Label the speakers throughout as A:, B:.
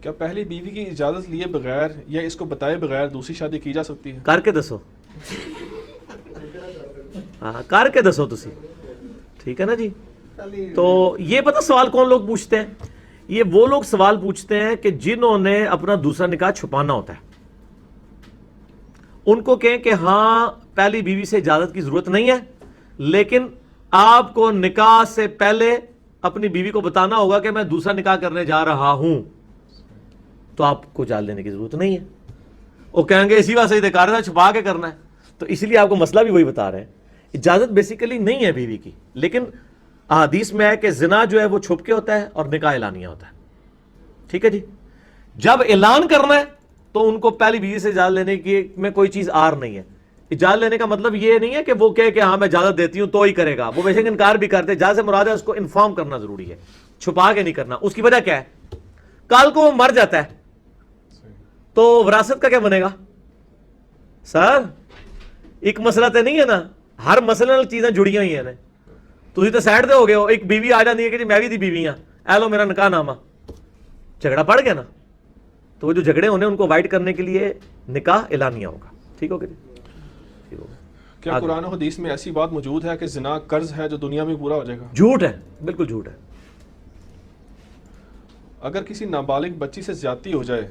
A: کیا پہلی بیوی کی اجازت لیے بغیر یا اس کو بتائے بغیر دوسری شادی کی جا سکتی ہے؟
B: کر کے دسو. ہاں کر کے دسو تسی. ٹھیک ہے نا جی. تو یہ پتہ سوال کون لوگ پوچھتے ہیں؟ یہ وہ لوگ سوال پوچھتے ہیں کہ جنہوں نے اپنا دوسرا نکاح چھپانا ہوتا ہے. ان کو کہیں کہ ہاں پہلی بیوی سے اجازت کی ضرورت نہیں ہے، لیکن آپ کو نکاح سے پہلے اپنی بیوی کو بتانا ہوگا کہ میں دوسرا نکاح کرنے جا رہا ہوں، تو آپ کو اجازت لینے کی ضرورت نہیں ہے. وہ کہیں گے اسی واسطے دکھا رہا چھپا کے کرنا ہے. تو اس لیے آپ کو مسئلہ بھی وہی بتا رہے ہیں. اجازت بیسیکلی نہیں ہے بیوی کی، لیکن احادیث میں ہے کہ زنا جو ہے وہ چھپ کے ہوتا ہے اور نکاح اعلانیہ ہوتا ہے. ٹھیک ہے جی. جب اعلان کرنا ہے تو ان کو پہلی بیوی سے اجازت لینے کی میں کوئی چیز آر نہیں ہے. اجازت لینے کا مطلب یہ نہیں ہے کہ وہ کہے کہ ہاں میں اجازت دیتی ہوں تو ہی کرے گا. وہ بے شک انکار بھی کرتے. اجازت سے مراد ہے اس کو انفارم کرنا ضروری ہے، چھپا کے نہیں کرنا. اس کی وجہ کیا ہے؟ کل کو وہ مر جاتا ہے تو وراثت کا کیا بنے گا؟ سر ایک مسئلہ تو نہیں ہے نا، ہر مسئلے نال چیزیں جڑی ہوئی ہیں. تھی تو سائڈ دے ہو گئے ہو. ایک بیوی آ جاتی ہے کہ جی میں بھی دی بیوی ہاں، اے لو میرا نکاح نامہ. جھگڑا پڑ گیا نا. تو وہ جو جھگڑے ہونے ان کو اوائڈ کرنے کے لیے نکاح اعلانیہ ہوگا. ٹھیک ہوگا جی. ٹھیک ہوگا.
A: کیا قرآن و حدیث میں ایسی بات موجود ہے کہ زنا قرض ہے جو دنیا میں پورا ہو جائے گا؟
B: جھوٹ ہے، بالکل جھوٹ ہے.
A: اگر کسی نابالغ بچی سے زیادتی ہو جائے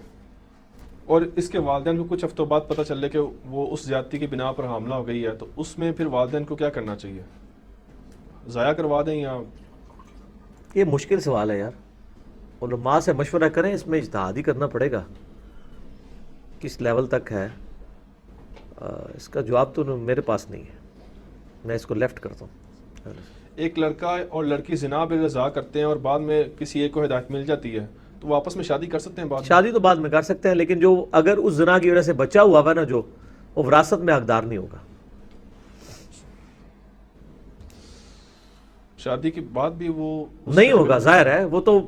A: اور اس کے والدین کو کچھ ہفتوں بعد پتہ چلے کہ وہ اس زیادتی کی بنا پر حاملہ ہو گئی ہے، تو اس میں پھر والدین کو کیا کرنا چاہیے؟ ضائع کروا دیں یا؟
B: یہ مشکل سوال ہے یار. علماء سے مشورہ کریں، اس میں اجتہاد ہی کرنا پڑے گا کس لیول تک ہے. اس کا جواب تو میرے پاس نہیں ہے، میں اس کو لیفٹ کرتا ہوں.
A: ایک لڑکا اور لڑکی زنا بے رضا کرتے ہیں اور بعد میں کسی ایک کو ہدایت مل جاتی ہے تو وہ آپس میں شادی کر سکتے ہیں؟ بعد
B: شادی تو بعد میں کر سکتے ہیں، لیکن جو اگر اس زنا کی وجہ سے بچہ ہوا ہوا نا جو، وہ وراثت میں حقدار نہیں ہوگا.
A: شادی کے بعد بھی وہ
B: نہیں ہوگا، ظاہر ہے. وہ تو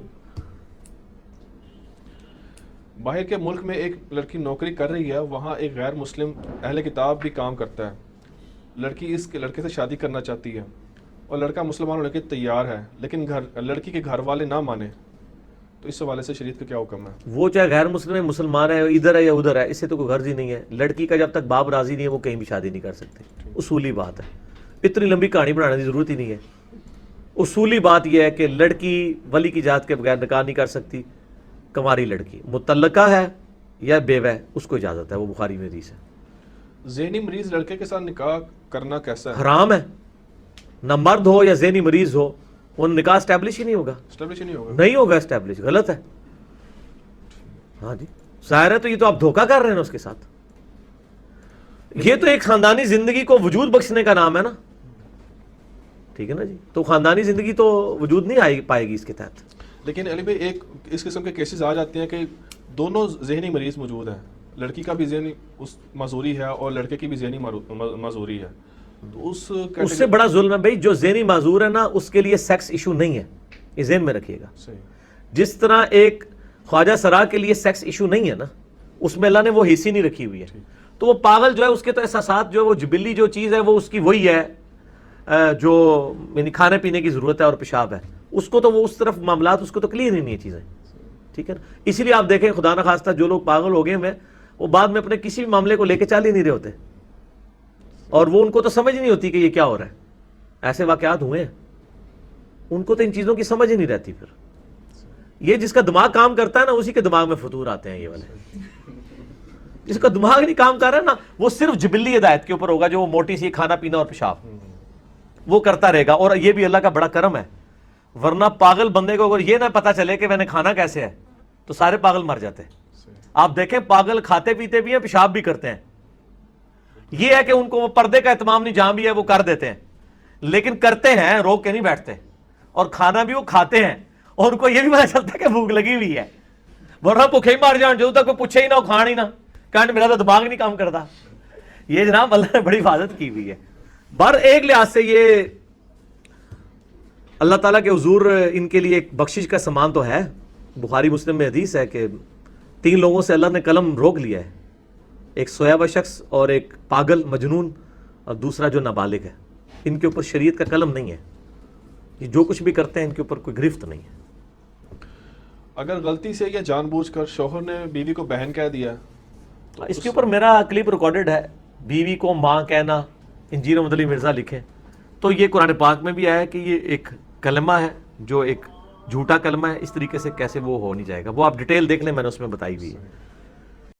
A: باہر کے ملک میں ایک لڑکی نوکری کر رہی ہے، وہاں ایک غیر مسلم اہل کتاب بھی کام کرتا ہے. لڑکی اس کے لڑکے سے شادی کرنا چاہتی ہے اور لڑکا مسلمان ہونے کے تیار ہے، لیکن لڑکی کے گھر والے نہ مانے، تو اس حوالے سے شریعت کا کیا حکم ہے؟
B: وہ چاہے غیر مسلم ہے، مسلمان ہے، ادھر ہے یا ادھر ہے، اس سے تو کوئی غرض ہی نہیں ہے. لڑکی کا جب تک باپ راضی نہیں ہے وہ کہیں بھی شادی نہیں کر سکتے. اصولی بات ہے. اتنی لمبی کہانی بنانے کی ضرورت ہی نہیں ہے. اصولی بات یہ ہے کہ لڑکی ولی کی اجازت کے بغیر نکاح نہیں کر سکتی. کنواری لڑکی مطلقہ ہے یا بیوہ ہے اس کو اجازت ہے. وہ بخاری میں حدیث ہے.
A: ذہنی مریض لڑکے کے ساتھ نکاح کرنا کیسا ہے؟
B: حرام ہے. نہ مرد ہو یا ذہنی مریض ہو، وہ نکاح اسٹیبلش ہی نہیں ہوگا.
A: اسٹیبلش نہیں ہوگا؟
B: نہیں ہوگا اسٹیبلش. غلط ہے. ہاں جی ظاہر ہے. تو یہ تو آپ دھوکہ کر رہے ہیں نا اس کے ساتھ. یہ تو ایک خاندانی زندگی کو وجود بخشنے کا نام ہے نا. ٹھیک ہے نا جی. تو خاندانی زندگی تو وجود نہیں پائے گی اس کے تحت.
A: لیکن علی بھائی ایک اس قسم کے کیسز آ جاتے ہیں کہ دونوں ذہنی مریض موجود ہیں، لڑکی کا بھی ذہنی معذوری ہے اور لڑکے کی بھی ذہنی معذوری ہے. تو اس
B: سے بڑا ظلم ہے بھائی. جو ذہنی معذور ہے نا اس کے لیے سیکس ایشو نہیں ہے. یہ ذہن میں رکھیے گا. جس طرح ایک خواجہ سرا کے لیے سیکس ایشو نہیں ہے نا، اس میں اللہ نے وہ حیثی نہیں رکھی ہوئی ہے. تو وہ پاگل جو ہے اس کے تو احساسات جو ہے وہ جبلی جو چیز ہے وہ اس کی وہی ہے جو یعنی کھانے پینے کی ضرورت ہے اور پیشاب ہے. اس کو تو وہ اس طرف معاملات اس کو تو کلیئر ہی نہیں ہے چیزیں. ٹھیک ہے نا. اسی لیے آپ دیکھیں خدا نخواستہ جو لوگ پاگل ہو گئے ہیں وہ بعد میں اپنے کسی بھی معاملے کو لے کے چل ہی نہیں رہے ہوتے، اور وہ ان کو تو سمجھ نہیں ہوتی کہ یہ کیا ہو رہا ہے. ایسے واقعات ہوئے ہیں. ان کو تو ان چیزوں کی سمجھ ہی نہیں رہتی. پھر یہ جس کا دماغ کام کرتا ہے نا اسی کے دماغ میں فطور آتے ہیں. یہ والے جس کا دماغ نہیں کام کر رہا ہے نا وہ صرف جبلی ہدایت کے اوپر ہوگا، جو وہ موٹی سی کھانا پینا اور پیشاب وہ کرتا رہے گا. اور یہ بھی اللہ کا بڑا کرم ہے، ورنہ پاگل بندے کو اگر یہ نہ پتا چلے کہ میں نے کھانا کیسے ہے تو سارے پاگل مر جاتے. آپ دیکھیں پاگل کھاتے پیتے بھی ہیں، پیشاب بھی کرتے ہیں. یہ ہے کہ ان کو وہ پردے کا اہتمام نہیں، جہاں بھی ہے وہ کر دیتے ہیں، لیکن کرتے ہیں روک کے نہیں بیٹھتے. اور کھانا بھی وہ کھاتے ہیں اور ان کو یہ بھی پتا چلتا ہے کہ بھوک لگی ہوئی ہے، ورنہ بھوکے ہی مار جان جو تک کوئی پوچھے ہی نہ کھان ہی نہ کہنے میرا تو دماغ نہیں کام کرتا. یہ جناب اللہ نے بڑی حفاظت کی ہوئی ہے. بر ایک لحاظ سے یہ اللہ تعالیٰ کے حضور ان کے لیے ایک بخشش کا سامان تو ہے. بخاری مسلم میں حدیث ہے کہ 3 لوگوں سے اللہ نے قلم روک لیا ہے. ایک سویا ہوا شخص اور ایک پاگل مجنون اور دوسرا جو نابالغ ہے. ان کے اوپر شریعت کا قلم نہیں ہے. یہ جو کچھ بھی کرتے ہیں ان کے اوپر کوئی گرفت نہیں ہے.
A: اگر غلطی سے یا جان بوجھ کر شوہر نے بیوی کو بہن کہہ دیا،
B: اس کے اوپر میرا کلپ ریکارڈڈ ہے، بیوی کو ماں کہنا، انجیل محمد علی مرزا لکھیں، تو یہ قرآن پاک میں بھی آیا ہے کہ یہ ایک کلمہ ہے جو ایک جھوٹا کلمہ ہے، اس طریقے سے کیسے وہ ہو نہیں جائے گا، وہ آپ ڈیٹیل دیکھ لیں، میں نے اس میں بتائی ہوئی ہے۔